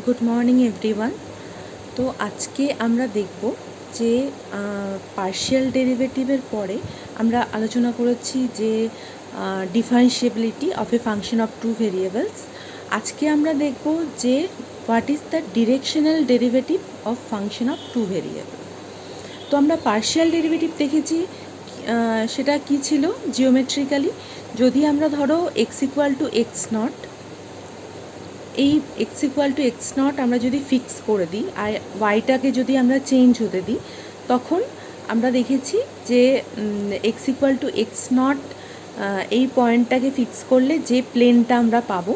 Good morning everyone. তো আজকে আমরা দেখব যে পার্শিয়াল ডেরিভেটিভের পরে আমরা আলোচনা করেছি যে differentiability of a function of two variables. আজকে আমরা দেখব যে what is the directional derivative of function of two variable. তো আমরা পার্শিয়াল ডেরিভেটিভ দেখেছি, সেটা কি ছিল জিওমেট্রিক্যালি। যদি আমরা ধরো x equal to x naught, এই x equal to x naught আমরা যদি ফিক্স করে দিই আর ওয়াইটাকে যদি আমরা চেঞ্জ হতে দিই, তখন আমরা দেখেছি যে x equal to x naught এই পয়েন্টটাকে ফিক্স করলে যে প্লেনটা আমরা পাবো,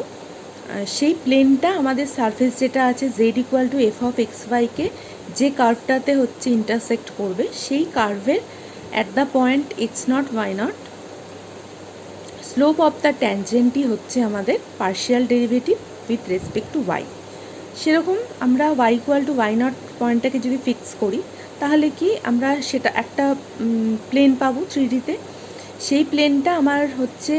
সেই প্লেনটা আমাদের সারফেস যেটা আছে z equal to f of x ওয়াইকে যে কার্ভটাতে হচ্ছে ইন্টারসেক্ট করবে, সেই কার্ভের at the point x naught Y naught slope of the ট্যানজেন্টই হচ্ছে আমাদের partial derivative with respect to y. সেরকম আমরা y equal to Y naught পয়েন্টটাকে যদি ফিক্স করি, তাহলে কি আমরা সেটা একটা প্লেন পাবো 3Dতে। সেই প্লেনটা আমার হচ্ছে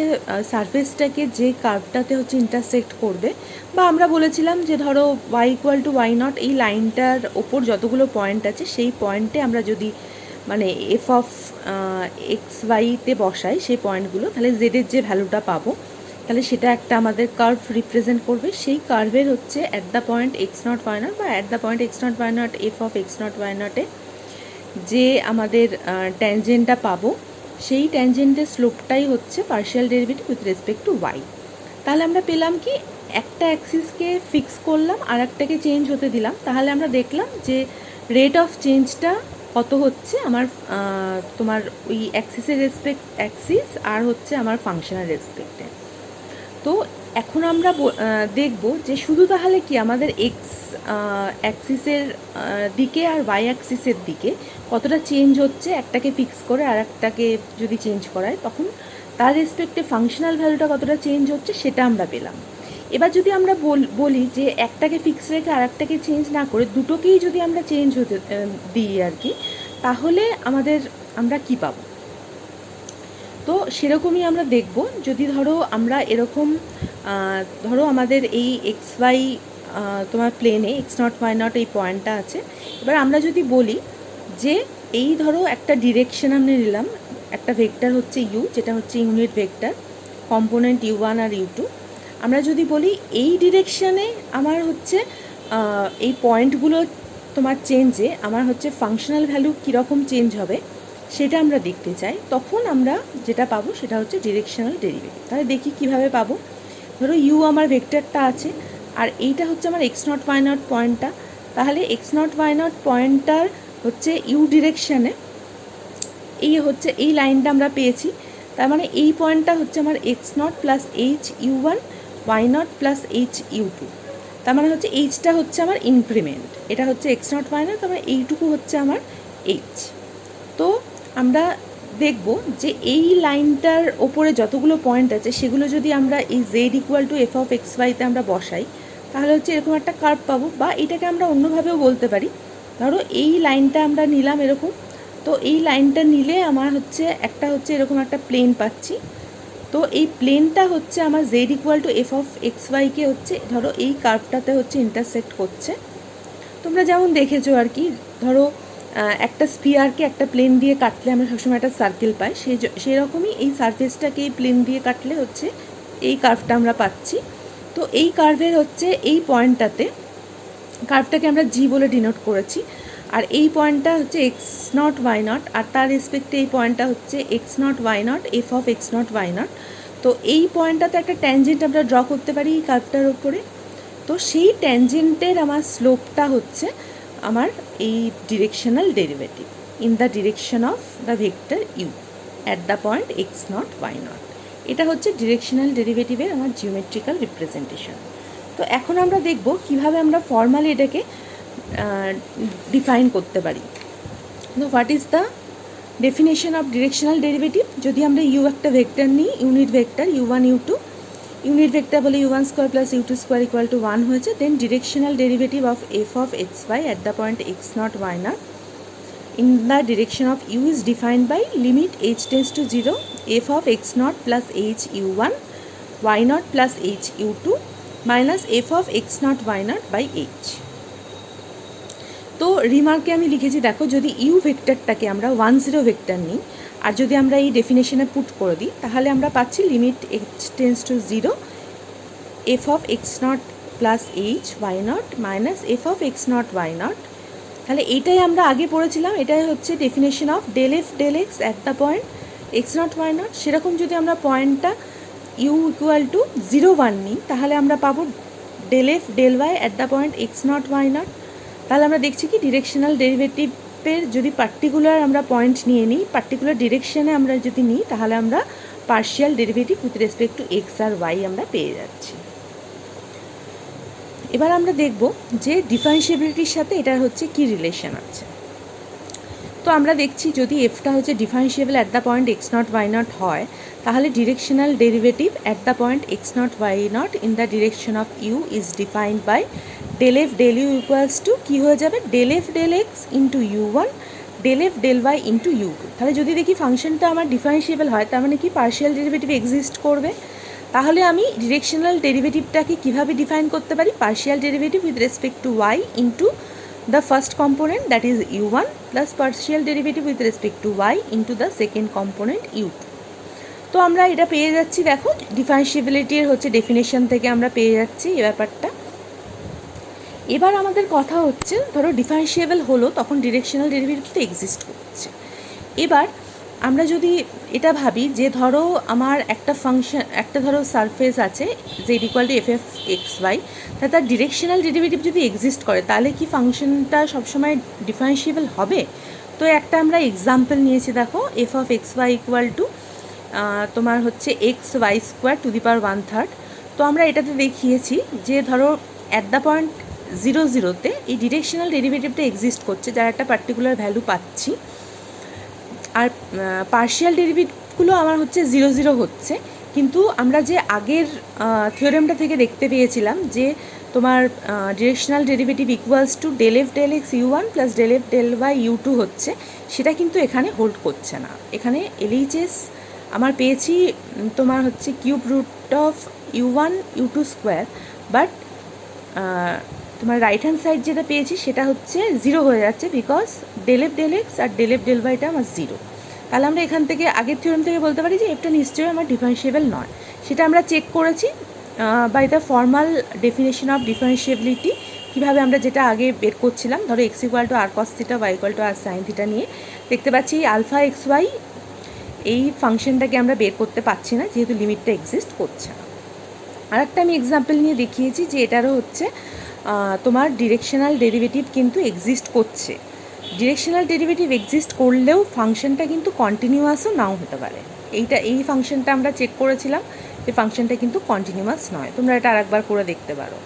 সারফেসটাকে যে কার্ভটাতে হচ্ছে ইন্টারসেক্ট করবে, বা আমরা বলেছিলাম যে ধরো Y equal to Y naught এই লাইনটার ওপর যতগুলো পয়েন্ট আছে সেই পয়েন্টে আমরা যদি মানে এফ অফ এক্স ওয়াইতে বসাই সেই পয়েন্টগুলো, তাহলে জেডের যে ভ্যালুটা পাবো, তাহলে সেটা একটা আমাদের কার্ভ রিপ্রেজেন্ট করবে। সেই কার্ভের হচ্ছে at the point x naught Y naught বা at the point x naught Y naught F of x naught y নটে যে আমাদের ট্যানজেন্টটা পাবো, সেই ট্যানজেন্টের স্লোপটাই হচ্ছে partial derivative with respect to y. তাহলে আমরা পেলাম কি, একটা অ্যাক্সিসকে ফিক্স করলাম আর একটাকে চেঞ্জ হতে দিলাম, তাহলে আমরা দেখলাম যে রেট অফ চেঞ্জটা কত হচ্ছে আমার তোমার ওই অ্যাক্সিসের রেসপেক্ট অ্যাক্সিস আর হচ্ছে আমার ফাংশনের রেসপেক্টে। তো এখন আমরা দেখব যে শুধু তাহলে কি আমাদের এক্স অ্যাক্সিসের দিকে আর ওয়াই অ্যাক্সিসের দিকে কতটা চেঞ্জ হচ্ছে একটাকে ফিক্স করে আর একটাকে যদি চেঞ্জ করায়, তখন তার রেসপেক্টে ফাংশনাল ভ্যালুটা কতটা চেঞ্জ হচ্ছে সেটা আমরা পেলাম। এবার যদি আমরা বলি যে একটাকে ফিক্স রেখে আর একটাকে চেঞ্জ না করে দুটোকেই যদি আমরা চেঞ্জ হতে দিই আর কি, তাহলে আমরা কি পাবো। তো সেরকমই আমরা দেখব। যদি ধরো আমরা এরকম ধরো আমাদের এই এক্স ওয়াই তোমার প্লেনে এক্স নট ওয়াই নট এই পয়েন্টটা আছে, এবার আমরা যদি বলি যে এই ধরো একটা ডিরেকশন আমরা নিলাম, একটা ভেক্টর হচ্ছে ইউ, যেটা হচ্ছে ইউনিট ভেক্টর, কম্পোনেন্ট u1 আর u2। আমরা যদি বলি এই ডিরেকশানে আমার হচ্ছে এই পয়েন্টগুলো তোমার চেঞ্জে আমার হচ্ছে ফাংশনাল ভ্যালু কীরকম চেঞ্জ হবে সেটা আমরা দেখতে চাই, তখন আমরা যেটা পাবো সেটা হচ্ছে ডিরেকশনাল ডেরিভেটিভ। তাহলে দেখি কিভাবে পাবো। ধরো ইউ আমার ভেক্টরটা আছে আর এইটা হচ্ছে আমার এক্স নট ওয়াই নট পয়েন্টটা, তাহলে এক্স নট ওয়াই নট পয়েন্টটার হচ্ছে ইউ ডিরেকশানে এই হচ্ছে এই লাইনটা আমরা পেয়েছি। তার মানে এই পয়েন্টটা হচ্ছে আমার X naught plus H U one, Y naught plus H U two. তার মানে হচ্ছে এইচটা হচ্ছে আমার ইনক্রিমেন্ট, এটা হচ্ছে এক্স নট ওয়াই নট, তার মানে এইটুকু হচ্ছে আমার এইচ। তো আমরা দেখব যে এই লাইনটার ওপরে যতগুলো পয়েন্ট আছে সেগুলো যদি আমরা এই z equal to f of x ওয়াইতে আমরা বসাই, তাহলে হচ্ছে এরকম একটা কার্ভ পাবো। বা এটাকে আমরা অন্যভাবেও বলতে পারি, ধরো এই লাইনটা আমরা নিলাম এরকম, তো এই লাইনটা নিলে আমার হচ্ছে একটা হচ্ছে এরকম একটা প্লেন পাচ্ছি। তো এই প্লেনটা হচ্ছে আমার z equal to f of x ওয়াইকে হচ্ছে ধরো এই কার্ভটাতে হচ্ছে ইন্টারসেক্ট করছে। তোমরা যেমন দেখেছো আর কি, ধরো একটা স্ফিয়ারকে একটা প্লেন দিয়ে কাটলে আমরা সবসময় একটা সার্কেল পাই, সেই রকমই এই সারফেসটাকে এই প্লেন দিয়ে কাটলে হচ্ছে এই কার্ভটা আমরা পাচ্ছি। তো এই কার্ভের হচ্ছে এই পয়েন্টটাতে, কার্ভটাকে আমরা জি বলে ডিনোট করেছি, আর এই পয়েন্টটা হচ্ছে এক্স নট ওয়াই নট, আর তার রেসপেক্টে এই পয়েন্টটা হচ্ছে X naught Y naught F of x naught Y naught. তো এই পয়েন্টটাতে একটা ট্যানজেন্ট আমরা ড্র করতে পারি এই কার্ভটার ওপরে। তো সেই ট্যানজেন্টের আমার স্লোপটা হচ্ছে আমার এই directional derivative in the direction of the vector U at the point x naught Y naught. এটা হচ্ছে ডিরেকশনাল ডেরিভেটিভের আমার জিওমেট্রিক্যাল রিপ্রেজেন্টেশন। তো এখন আমরা দেখব কিভাবে আমরা ফর্মালি এটাকে ডিফাইন করতে পারি। তো what is the definition of directional derivative. যদি আমরা ইউ একটা ভেক্টর নিই, unit vector u one u two, unit vector বলে u one square plus u two square equal to 1 হয়েছে, then directional derivative of f of x y at the point x naught Y naught in the direction of u is defined by limit H tends to 0 F of x naught plus H U one Y naught plus H U two minus F of x naught Y naught by H. তো রিমার্কে আমি লিখেছি দেখো, যদি you ভেক্টরটাকে আমরা 1 0 vector নিই আর যদি আমরা এই ডেফিনেশনে পুট করে দিই তাহলে আমরা পাচ্ছি limit H tends to 0 F of x naught plus H Y naught minus F of x naught Y naught. তাহলে এইটাই আমরা আগে পড়েছিলাম, এটাই হচ্ছে definition of del F del X at the point x naught Y naught. সেরকম যদি আমরা পয়েন্টটা ইউ ইকুয়াল টু 0 1 নিই তাহলে আমরা পাবো del F del Y at the point x naught Y naught. তাহলে আমরা দেখছি কি ডিরেকশনাল ডেরিভেটিভের যদি পার্টিকুলার আমরা পয়েন্ট নিয়ে নিই, পার্টিকুলার ডিরেকশনে আমরা যদি নিই তাহলে আমরা partial derivative with respect to X আর ওয়াই আমরা পেয়ে যাচ্ছি। এবার আমরা দেখব যে ডিফারেন্সিয়েবিলিটির সাথে এটার হচ্ছে কি রিলেশন আছে। তো আমরা দেখছি যদি এফটা হচ্ছে differentiable at the point x naught Y naught হয় তাহলে directional derivative at the point x naught Y naught in the direction of u is defined by del F del u equals to কী হয়ে যাবে, del F del x into u one del F del y into u two. তাহলে যদি দেখি ফাংশনটা আমার differentiable হয় তার মানে কি পার্শিয়াল ডেরিভেটিভ এক্সিস্ট করবে। তাহলে আমি ডিরেকশনাল ডেরিভেটিভটাকে কীভাবে ডিফাইন করতে পারি, partial derivative with respect to Y into the first component that is u1 plus partial derivative with respect to y into the second component u2। তো আমরা এটা পেয়ে যাচ্ছি দেখো ডিফারেন্সিবিলিটির হচ্ছে ডেফিনেশন থেকে আমরা পেয়ে যাচ্ছি এই ব্যাপারটা। এবার আমাদের কথা হচ্ছে ধরো ডিফারেন্সিয়েবল হলো তখন ডিরেকশনাল ডেরিভেটিভ তো এক্সিস্ট করছে। এবার আমরা যদি এটা ভাবি যে ধরো আমার একটা ফাংশন, একটা ধরো সারফেস আছে যে equal to F F X Y, তা তার ডিরেকশনাল ডেরিভেটিভ যদি এক্সিস্ট করে তাহলে কি ফাংশনটা সবসময় ডিফারেন্সিয়েবল হবে? তো একটা আমরা এক্সাম্পল নিয়েছি দেখো, f of x y equal to তোমার হচ্ছে x y square to the power 1/3। তো আমরা এটাতে দেখিয়েছি যে ধরো অ্যাট দ্য পয়েন্ট 0 0-তে এই ডিরেকশনাল ডেরিভেটিভটা এক্সিস্ট করছে যার একটা পার্টিকুলার ভ্যালু পাচ্ছি, আর পার্শিয়াল ডেরিভেটিভগুলো আমার হচ্ছে 0 0 হচ্ছে। কিন্তু আমরা যে আগের থিওরেমটা থেকে দেখতে পেয়েছিলাম যে তোমার directional derivative equals to del F del X U one plus del F del Y U two হচ্ছে, সেটা কিন্তু এখানে হোল্ড করছে না। এখানে এলইচএস আমার পেয়েছি তোমার হচ্ছে cube root of u one u two square, but তোমার রাইট হ্যান্ড সাইড যেটা পেয়েছি সেটা হচ্ছে 0 হয়ে যাচ্ছে because del F del x আর ডেল এফ ডেল ওয়াইটা আমার 0। তাহলে আমরা এখান থেকে আগের থিওরেম থেকে বলতে পারি যে এটা নিশ্চয়ই আমার ডিফারেন্সিয়েবল নয়। সেটা আমরা চেক করেছি by the formal definition of differentiability. কীভাবে আমরা যেটা আগে বের করছিলাম, ধরো x equal to R cos theta Y equal to R sine theta নিয়ে দেখতে পাচ্ছি আলফা এক্স ওয়াই এই ফাংশনটাকে আমরা বের করতে পারছি না যেহেতু লিমিটটা এক্সিস্ট করছে না। আর একটা আমি এক্সাম্পল নিয়ে দেখিয়েছি যে এটারও হচ্ছে তোমার ডিরেকশনাল ডেরিভেটিভ কিন্তু এক্সিস্ট করছে। ডিরেকশনাল ডেরিভেটিভ এক্সিস্ট করলেও ফাংশনটা কিন্তু কন্টিনিউয়াসও নাও হতে পারে। এই ফাংশনটা আমরা চেক করেছিলাম যে ফাংশনটা কিন্তু কন্টিনিউয়াস নয়। তোমরা এটা আরেকবার করে দেখতে পারো।